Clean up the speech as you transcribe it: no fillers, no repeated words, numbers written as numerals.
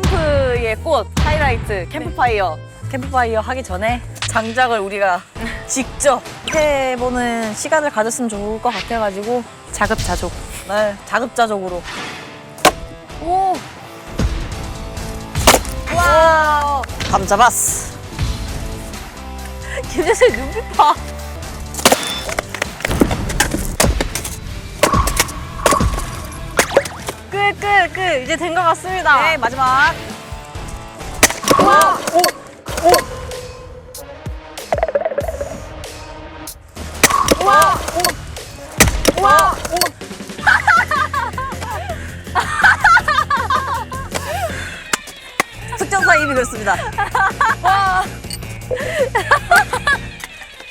캠프의 꽃, 하이라이트, 캠프파이어. 캠프파이어 하기 전에 장작을 우리가 직접 해보는 시간을 가졌으면 좋을 것 같아가지고 자급자족. 네, 자급자족으로. 오! 와! 감 잡았어. 김재슬 눈빛 봐. 끝. 이제 된 것 같습니다. 네, 마지막. 와! 오! 와! 와! 특전사 입이 그렇습니다.